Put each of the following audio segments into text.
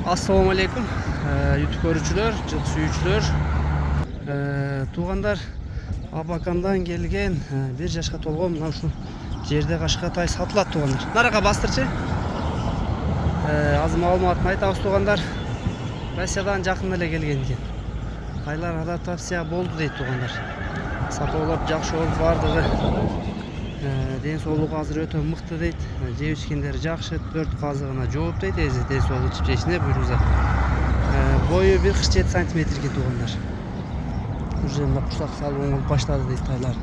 Assalamu alaikum. YouTube görücüler, cık suyucular. Tuğanlar Abakan'dan gelgen bir yaşka tolğum mına şu жерде Кашкатай сатылат тугандар. Нарага бастырчы. Азыр маалыматын айтабыз тугандар. Россиядан жакын эле келген экен. Тайлар адаптация болду дейт тугандар. Сапалап жакшы болуп бардыгы. Ден соолугу азыр өтө мыкты дейт. Жеп ичкендери жакшы, 4 казыгына жооп дейт. Ден соолугу ичип жешине буйруза. Бою 1,47 см экен тугандар. Уже мына курсак салып оңолуп баштады дейт тайлар.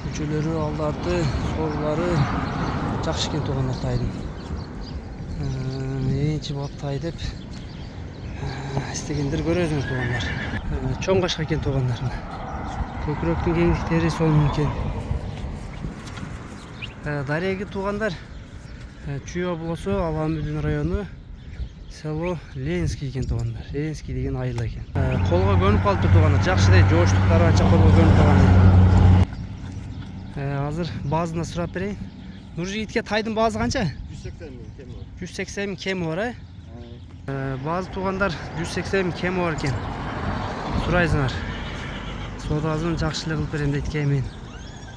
Күчөлөрү, алдарды, соолулары жакшы экен тугандар тайдын. Энчи бап тай деп истегендер көрөсүңөр тугандар. Чоң кашка экен тугандар. Көкүрөктүн кеңдиктери сонун экен. Дареги тугандар Чүй облусу Аламүдүн району село Ленинский экен тугандар. Ленинский деген айыл экен. Колго көнүп калыптыр тугандар. Жакшы дейт, жооштуктары анча колго көнүп калган. Азыр баазына сурап берейин. Нуржигитке тайдын баазы канча? 180 миң кеми бар, баазы тугандар 180 миң кеми бар экен. Сурайсыңар. Соодасын жакшылык кылып берем дейт кемин.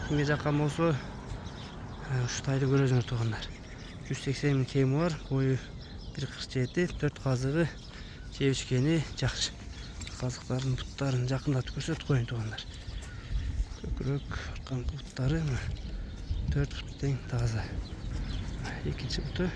Кимге жаккан болсо ушу тайды көрөсүңөр тугандар. 180 миң кеми бар, бою 1,47, 4 казыгы, жеп ичкени жакшы. Казыктардын буттарын жакындатып көрсөтүп коеюн тугандар. Көкүрөк, арканкы буттары 4 бут тең таза. Экинчи буту